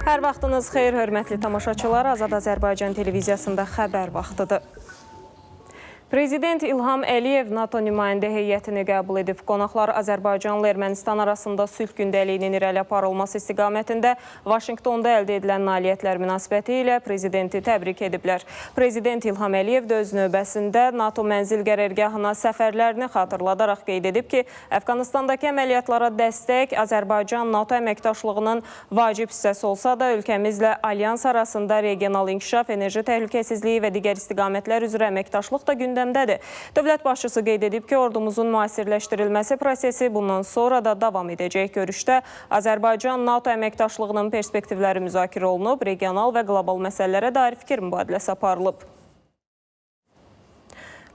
Hər vaxtınız xeyir, hörmətli tamaşaçılar. Azad Azərbaycan televiziyasında xəbər vaxtıdır. Prezident İlham Əliyev NATO nümayəndə heyətini qəbul edib. Qonaqlar Azərbaycanla Ermənistan arasında sülh gündəliyinin irəli aparılması istiqamətində Vaşinqtonda əldə edilən nailiyyətlər münasibəti ilə prezidenti təbrik ediblər. Prezident İlham Əliyev də öz növbəsində NATO mənzil qərargahına səfərlərini xatırladaraq qeyd edib ki, Əfqanistandakı əməliyyatlara dəstək Azərbaycan-NATO əməkdaşlığının vacib hissəsi olsa da, ölkəmizlə alyans arasında regional inkişaf, enerji təhlükəsizliyi və digər istiqamətlər üzrə əməkdaşlıq da gündəmdədir. Dövlət başçısı qeyd edib ki, ordumuzun müasirləşdirilməsi prosesi bundan sonra da davam edəcək. Görüşdə Azərbaycan-NATO əməkdaşlığının perspektivləri müzakirə olunub, regional və qlobal məsələlərə dair fikir mübadiləsi aparılıb.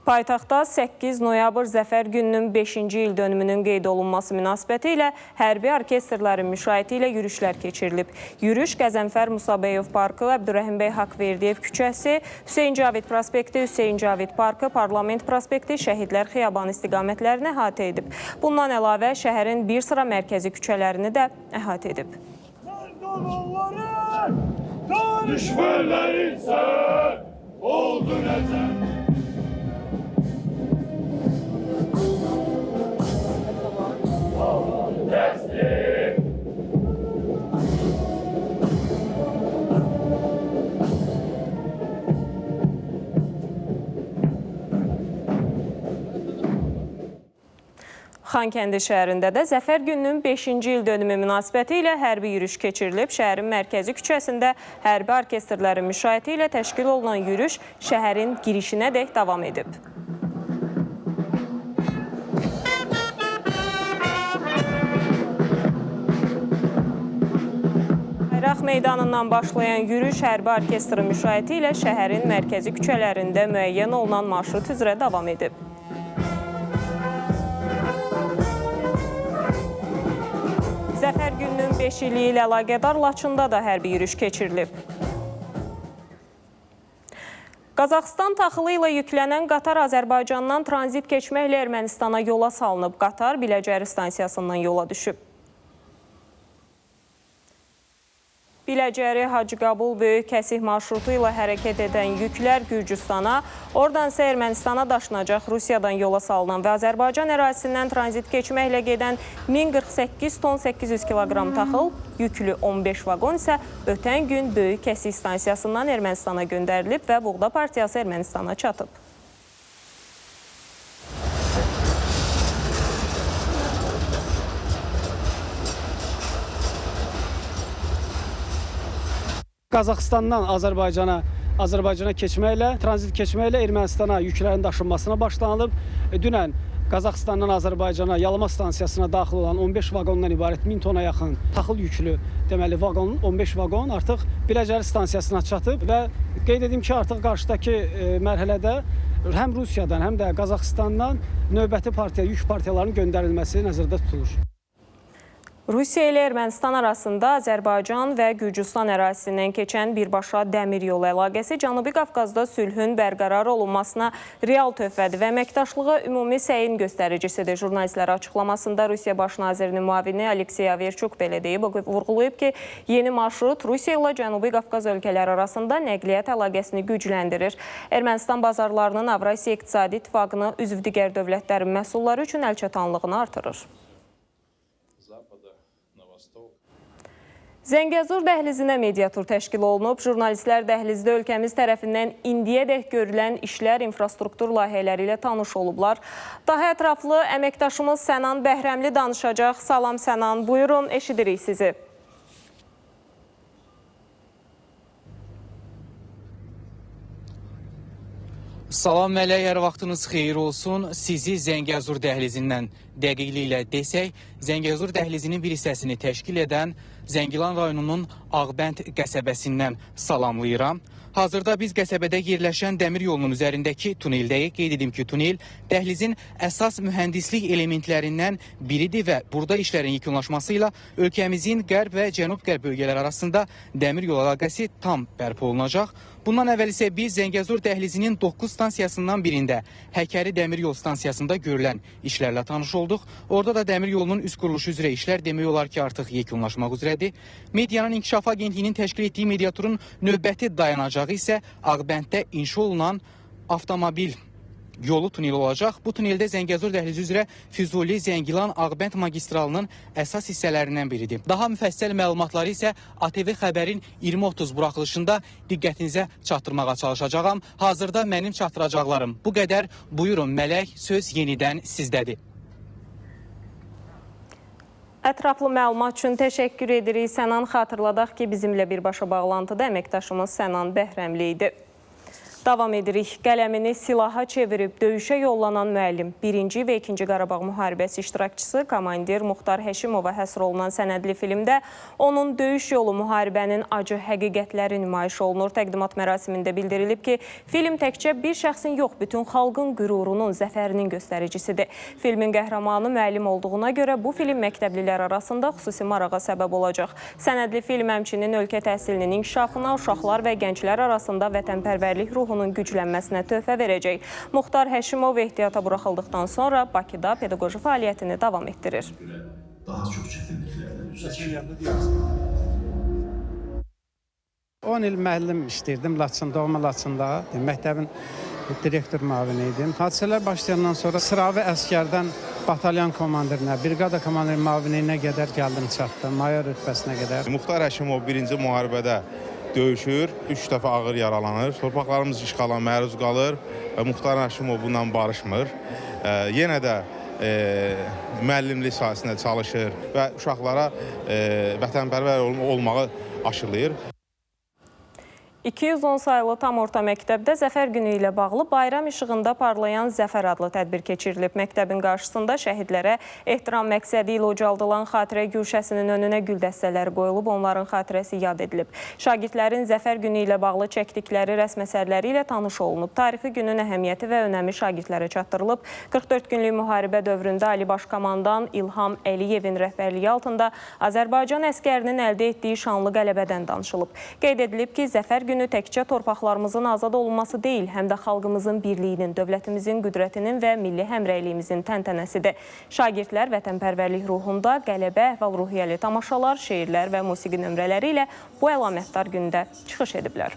Paytaxtda 8 noyabr Zəfər gününün 5-ci il dönümünün qeyd olunması münasibəti ilə hərbi orkestrlərin müşayiəti ilə yürüşlər keçirilib. Yürüş Qəzənfər Musabeyov parkı, Əbdürrəhimbəy Haqverdiyev küçəsi, Hüseyin Cavid prospekti, Hüseyin Cavid parkı, Parlament prospekti, Şəhidlər xiyabanı istiqamətlərini əhatə edib. Bundan əlavə şəhərin bir sıra mərkəzi küçələrini də əhatə edib. Düşmənlərin isə oldu nəcəm. Xankəndi şəhərində də Zəfər gününün 5-ci il dönümü münasibəti ilə hərbi yürüş keçirilib. Şəhərin mərkəzi küçəsində hərbi orkestrlərin müşayiəti ilə təşkil olunan yürüş şəhərin girişinədək davam edib. Bayraq meydanından başlayan yürüş hərbi orkestrin müşayiəti ilə şəhərin mərkəzi küçələrində müəyyən olunan marşrut üzrə davam edib. Zəfər gününün 5 ili ilə əlaqədar Laçında da hərbi yürüş keçirilib. Qazaxıstan taxılı ilə yüklənən qatar Azərbaycandan tranzit keçməklə Ermənistana yola salınıb. Qatar Biləcəri stansiyasından yola düşüb. Biləcəri Hacıqabul böyük kəsik marşrutu ilə hərəkət edən yüklər Gürcüstana, oradan isə Ermənistana daşınacaq. Rusiyadan yola salınan və Azərbaycan ərazisindən tranzit keçməklə gedən 1048 ton 800 kiloqram taxıl, yüklü 15 vaqon isə ötən gün böyük kəsik stansiyasından Ermənistana göndərilib və Buğda Partiyası Ermənistana çatıb. Qazaxıstandan Azərbaycana keçməklə, tranzit keçməklə Ermənistana yüklərin daşınmasına başlanılıb. Dünən Qazaxıstandan Azərbaycana Yalma stansiyasına daxil olan 15 vaqondan ibarət 1000 tona yaxın taxıl yüklü deməli vaqon, 15 vaqon artıq Biləcəri stansiyasına çatıb və qeyd edim ki, artıq qarşıdakı mərhələdə həm Rusiyadan, həm də Qazaxıstandan növbəti yük partiyalarının göndərilməsi nəzərdə tutulur. Rusiya ilə Ermənistan arasında Azərbaycan və Gürcüstan ərazisindən keçən birbaşa dəmir yolu əlaqəsi Cənubi Qafqazda sülhün bərqərar olunmasına real töhfədir və əməkdaşlığa ümumi səyin göstəricisidir. Jurnalistlərə açıqlamasında Rusiya Baş nazirinin müavini Aleksey Averçuk belə deyib, vurğulayıb ki, yeni marşrut Rusiya ilə Cənubi Qafqaz ölkələri arasında nəqliyyat əlaqəsini gücləndirir. Ermənistan bazarlarının Avrasiya İqtisadi İttifaqına üzv digər dövlətlərin məhsulları üçün əlçatanlığını artırır. Zəngəzur dəhlizinə mediatur təşkil olunub. Jurnalistlər dəhlizdə ölkəmiz tərəfindən indiyədək görülən işlər, infrastruktur layihələri ilə tanış olublar. Daha ətraflı əməkdaşımız Sənan Bəhrəmli danışacaq. Salam Sənan, buyurun, eşidirik sizi. Salam Mələk, hər vaxtınız xeyir olsun. Sizi Zəngəzur dəhlizindən dəqiqliklə desək, Zəngəzur dəhlizinin bir hissəsini təşkil edən Zəngilan rayonunun Ağbənd qəsəbəsindən salamlayıram. Hazırda biz qəsəbədə yerləşən dəmir yolunun üzərindəki tuneldəyik. Qeyd edim ki, tunel dəhlizin əsas mühəndislik elementlərindən biridir və burada işlərin yekunlaşması ilə ölkəmizin qərb və cənub-qərb bölgələri arasında dəmir yol əlaqəsi tam bərpa olunacaq. Bundan əvvəl isə biz Zəngəzur dəhlizinin 9 stansiyasından birində Həkəri Dəmir Yol stansiyasında görülən işlərlə tanış olduq. Orada da dəmir yolunun üst quruluşu üzrə işlər demək olar ki, artıq yekunlaşmaq üzrədir. Medianın İnkişaf Agentliyinin təşkil etdiyi mediaturun növbəti dayanacağı isə Ağbənddə inşa olunan avtomobil yolu tuneli olacaq. Bu tuneldə Zəngəzur dəhlizi üzrə Füzuli, Zəngilan, Ağbənd magistralının əsas hissələrindən biridir. Daha müfəssəl məlumatları isə ATV Xəbərin 20:30 buraxılışında diqqətinizə çatdırmağa çalışacağam. Hazırda mənim çatdıracaqlarım bu qədər. Buyurun Mələk, söz yenidən sizdədir. Ətraflı məlumat üçün təşəkkür edirik. Sənan, xatırladaq ki, bizimlə birbaşa bağlantıda əməkdaşımız Sənan Bəhrəmli idi. Davam edirik. Qələmini silaha çevirib döyüşə yollanan müəllim, 1-ci və 2-ci Qarabağ müharibəsi iştirakçısı komandir Muxtar Həşimova həsr olunan sənədli filmdə onun döyüş yolu müharibənin acı həqiqətləri nümayiş olunur. Təqdimat mərasimində bildirilib ki, film təkcə bir şəxsin yox, bütün xalqın qürurunun, zəfərinin göstəricisidir. Filmin qəhrəmanı müəllim olduğuna görə bu film məktəblilər arasında xüsusi marağa səbəb olacaq. Sənədli film həmçinin ölkə təhsilinin inkişafına, uşaqlar və gənclər arasında vətənpərvərlik ruhunun güclənməsinə töhfə verəcək. Muxtar Həşimov ehtiyata buraxıldıqdan sonra Bakıda pedaqoji fəaliyyətini davam etdirir. Daha çox çətinliklərlə üzləşir. 10 il müəllim işləyirdim Laçında, doğma Laçında. Məktəbin direktor müavini idim. Hadisələr başlayandan sonra sıravi əskərdən batalyon komandirinə, briqada komandir müaviniyinə qədər gəldim çatdım, mayor rütbəsinə qədər. Muxtar Həşimov 1-ci müharibədə döyüşür, 3 dəfə ağır yaralanır. Torpaqlarımız işğala məruz qalır və Muxtar Həşimov bundan barışmır. Yenə də müəllimlik sahəsində çalışır və uşaqlara vətənpərvər olmağı aşılayır. 210 sayılı tam orta məktəbdə Zəfər günü ilə bağlı bayram işığında parlayan Zəfər adlı tədbir keçirilib. Məktəbin qarşısında şəhidlərə ehtiram məqsədi ilə ucaldılan xatirə güşəsinin önünə gül dəstələri qoyulub, onların xatirəsi yad edilib. Şagirdlərin Zəfər günü ilə bağlı çəkdikləri rəsm əsərləri ilə tanış olunub. Tarixi günün əhəmiyyəti və önəmi şagirdlərə çatdırılıb. 44 günlük müharibə dövründə Ali Baş Komandan İlham Əliyevin rəhbərliyi altında Azərbaycan əskərinin əldə etdiyi şanlı qələbədən danışılıb. Qeyd edilib ki, Zəfər günü təkcə torpaqlarımızın azad olunması deyil, həm də xalqımızın birliyinin, dövlətimizin qüdrətinin və milli həmrəyliyimizin təntənəsidir. Şagirdlər vətənpərvərlik ruhunda qələbə, əhval-ruhiyyəli tamaşalar, şeirlər və musiqi nömrələri ilə bu əlamətdar gündə çıxış ediblər.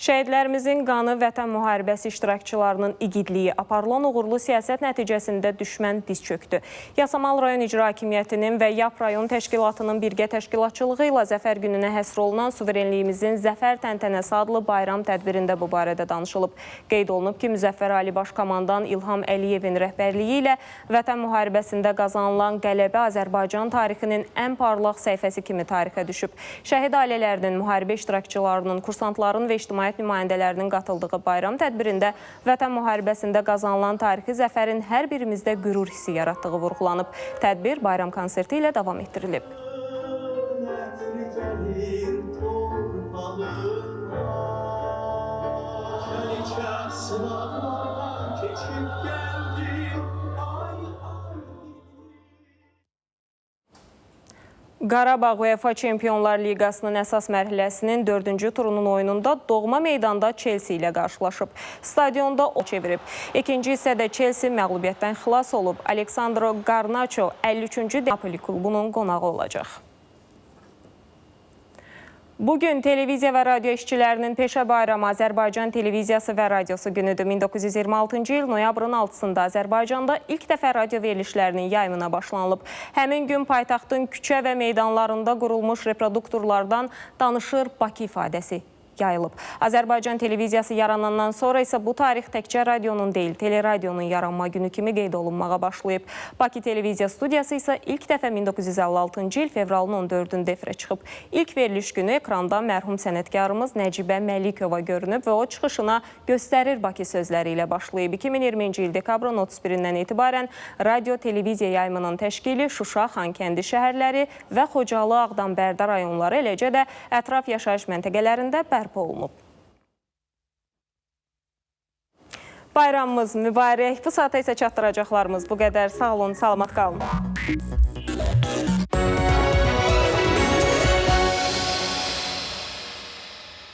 Şəhidlərimizin qanı vətən müharibəsi iştirakçılarının igidliyi, aparılan uğurlu siyasət nəticəsində düşmən diz çöktü. Yasamal rayon icra hakimiyyətinin və YAP rayon təşkilatının birgə təşkilatçılığı ilə Zəfər gününə həsr olunan suverenliyimizin Zəfər təntənəsi adlı bayram tədbirində bu barədə danışılıb. Qeyd olunub ki, Müzəffər Ali Baş Komandan İlham Əliyevin rəhbərliyi ilə vətən müharibəsində qazanılan qələbə Azərbaycan tarixinin ən parlaq səhifəsi kimi tarixə düşüb. Şəhid ailələrinin, müharibə iştirakçılarının, kursantların və ictimai nümayəndələrinin qatıldığı bayram tədbirində vətən müharibəsində qazanılan tarixi zəfərin hər birimizdə qürur hissi yaratdığı vurğulanıb. Tədbir bayram konserti ilə davam etdirilib. Qarabağ UEFA Çempionlar Liqasının əsas mərhələsinin 4-cü turunun oyununda doğma meydanda Chelsea ilə qarşılaşıb. Stadionda o çevirib. İkinci hissədə Chelsea məğlubiyyətdən xilas olub. Aleksandro Garnacho 53-cü Napoli klubunun qonağı olacaq. Bugün televiziya və radio işçilərinin peşə bayramı Azərbaycan televiziyası və radiosu günüdür. 1926-cı il noyabrın 6-sında Azərbaycanda ilk dəfə radio verilişlərinin yayımına başlanılıb. Həmin gün paytaxtın küçə və meydanlarında qurulmuş reproduktorlardan danışır Bakı ifadəsi yayılıb. Azərbaycan televiziyası yaranandan sonra isə bu tarix təkcə radionun deyil, teleradionun yaranma günü kimi qeyd olunmağa başlayıb. Bakı televiziya studiyası isə ilk dəfə 1956-cı il fevralın 14-də efirə çıxıb. İlk veriliş günü ekranda mərhum sənətkarımız Nəcibə Məlikova görünüb və o çıxışına göstərir Bakı sözləri ilə başlayıb. 2020-ci il dekabrın 31-dən etibarən radio-televiziya yayımının təşkili Şuşa, Xankəndi şəhərləri və Xocalı, Ağdam, Bərdə rayonları, eləcə də ətraf yaşayış məntəqələrində bərpa olunub. Bayramımız mübarək. Bu saata isə çatdıracaqlarımız bu qədər. Sağ olun, salamat qalın.